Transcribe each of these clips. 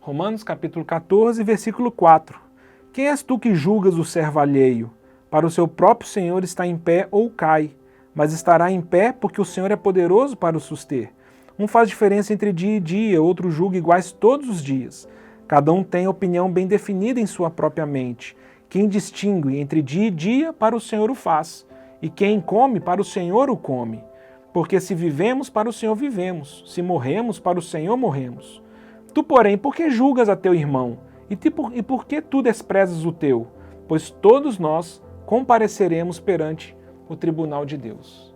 Romanos capítulo 14, versículo 4. Quem és tu que julgas o servo alheio? Para o seu próprio Senhor está em pé ou cai, mas estará em pé porque o Senhor é poderoso para o suster. Um faz diferença entre dia e dia, outro julga iguais todos os dias. Cada um tem opinião bem definida em sua própria mente. Quem distingue entre dia e dia, para o Senhor o faz, e quem come, para o Senhor o come. Porque se vivemos, para o Senhor vivemos, se morremos, para o Senhor morremos. Tu, porém, por que julgas a teu irmão? E por que tu desprezas o teu? Pois todos nós compareceremos perante o tribunal de Deus.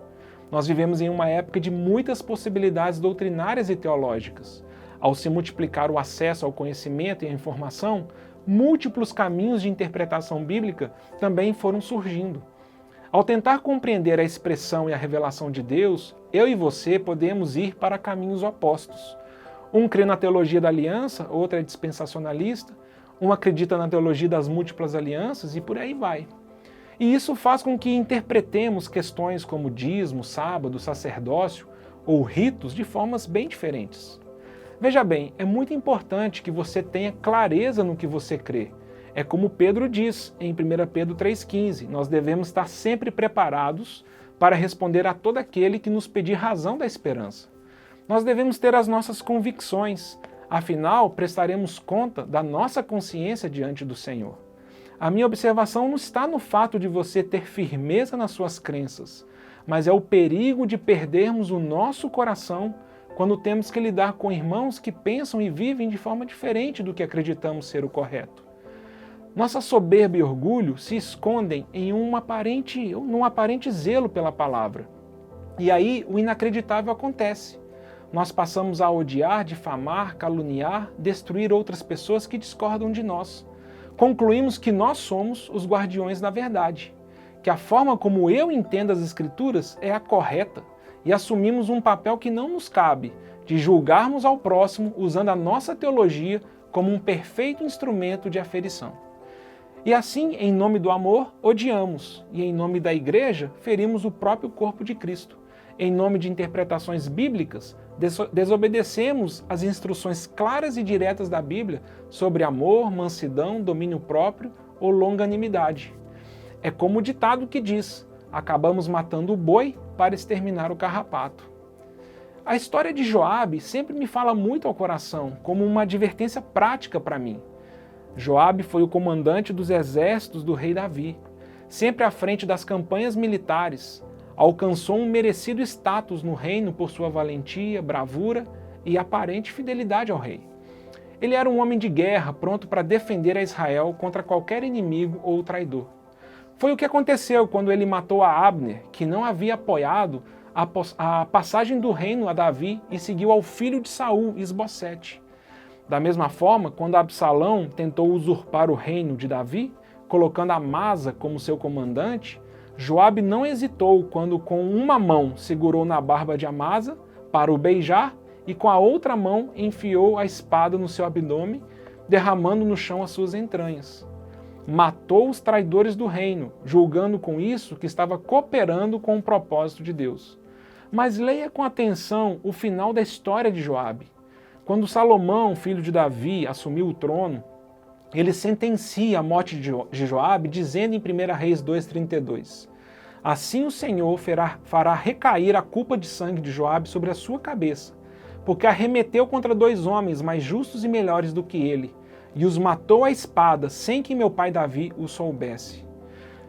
Nós vivemos em uma época de muitas possibilidades doutrinárias e teológicas. Ao se multiplicar o acesso ao conhecimento e à informação, múltiplos caminhos de interpretação bíblica também foram surgindo. Ao tentar compreender a expressão e a revelação de Deus, eu e você podemos ir para caminhos opostos. Um crê na teologia da aliança, outro é dispensacionalista, um acredita na teologia das múltiplas alianças e por aí vai. E isso faz com que interpretemos questões como dízimo, sábado, sacerdócio ou ritos de formas bem diferentes. Veja bem, é muito importante que você tenha clareza no que você crê. É como Pedro diz em 1 Pedro 3,15, nós devemos estar sempre preparados para responder a todo aquele que nos pedir razão da esperança. Nós devemos ter as nossas convicções, afinal, prestaremos conta da nossa consciência diante do Senhor. A minha observação não está no fato de você ter firmeza nas suas crenças, mas é o perigo de perdermos o nosso coração quando temos que lidar com irmãos que pensam e vivem de forma diferente do que acreditamos ser o correto. Nossa soberba e orgulho se escondem em num aparente zelo pela palavra. E aí o inacreditável acontece. Nós passamos a odiar, difamar, caluniar, destruir outras pessoas que discordam de nós. Concluímos que nós somos os guardiões da verdade, que a forma como eu entendo as Escrituras é a correta, e assumimos um papel que não nos cabe, de julgarmos ao próximo usando a nossa teologia como um perfeito instrumento de aferição. E assim, em nome do amor, odiamos, e em nome da igreja, ferimos o próprio corpo de Cristo. Em nome de interpretações bíblicas, desobedecemos as instruções claras e diretas da Bíblia sobre amor, mansidão, domínio próprio ou longanimidade. É como o ditado que diz, acabamos matando o boi para exterminar o carrapato. A história de Joabe sempre me fala muito ao coração, como uma advertência prática para mim. Joabe foi o comandante dos exércitos do rei Davi, sempre à frente das campanhas militares. Alcançou um merecido status no reino por sua valentia, bravura e aparente fidelidade ao rei. Ele era um homem de guerra, pronto para defender a Israel contra qualquer inimigo ou traidor. Foi o que aconteceu quando ele matou a Abner, que não havia apoiado a passagem do reino a Davi e seguiu ao filho de Saul, Isbosete. Da mesma forma, quando Absalão tentou usurpar o reino de Davi, colocando Amasa como seu comandante, Joabe não hesitou quando com uma mão segurou na barba de Amasa para o beijar e com a outra mão enfiou a espada no seu abdômen, derramando no chão as suas entranhas. Matou os traidores do reino, julgando com isso que estava cooperando com o propósito de Deus. Mas leia com atenção o final da história de Joabe. Quando Salomão, filho de Davi, assumiu o trono, ele sentencia a morte de Joabe, dizendo em 1 Reis 2,32, assim o Senhor fará recair a culpa de sangue de Joabe sobre a sua cabeça, porque arremeteu contra 2 homens mais justos e melhores do que ele, e os matou à espada, sem que meu pai Davi o soubesse.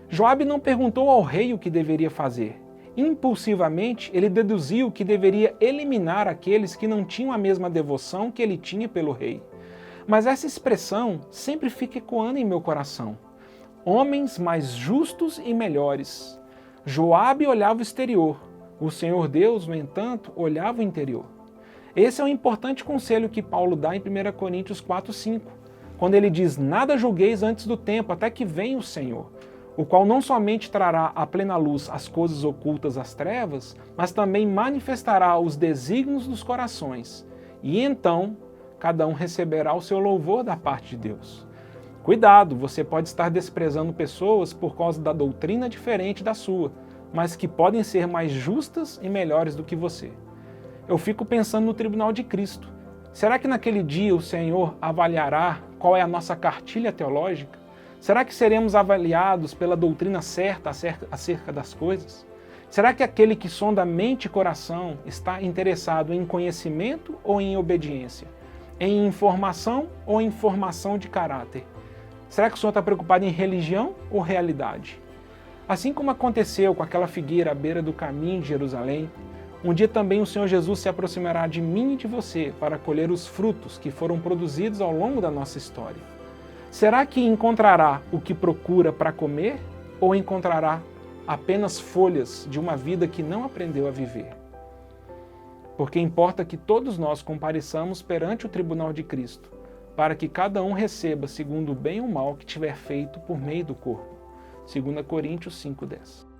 Joabe não perguntou ao rei o que deveria fazer. Impulsivamente, ele deduziu que deveria eliminar aqueles que não tinham a mesma devoção que ele tinha pelo rei. Mas essa expressão sempre fica ecoando em meu coração. Homens mais justos e melhores. Joabe olhava o exterior. O Senhor Deus, no entanto, olhava o interior. Esse é um importante conselho que Paulo dá em 1 Coríntios 4,5, quando ele diz, nada julgueis antes do tempo, até que venha o Senhor, o qual não somente trará à plena luz as coisas ocultas às trevas, mas também manifestará os desígnios dos corações. E então, cada um receberá o seu louvor da parte de Deus. Cuidado, você pode estar desprezando pessoas por causa da doutrina diferente da sua, mas que podem ser mais justas e melhores do que você. Eu fico pensando no tribunal de Cristo. Será que naquele dia o Senhor avaliará qual é a nossa cartilha teológica? Será que seremos avaliados pela doutrina certa acerca das coisas? Será que aquele que sonda mente e coração está interessado em conhecimento ou em obediência? Em informação ou em formação de caráter? Será que o Senhor está preocupado em religião ou realidade? Assim como aconteceu com aquela figueira à beira do caminho de Jerusalém, um dia também o Senhor Jesus se aproximará de mim e de você para colher os frutos que foram produzidos ao longo da nossa história. Será que encontrará o que procura para comer ou encontrará apenas folhas de uma vida que não aprendeu a viver? Porque importa que todos nós compareçamos perante o tribunal de Cristo, para que cada um receba segundo o bem ou mal que tiver feito por meio do corpo. 2 Coríntios 5:10.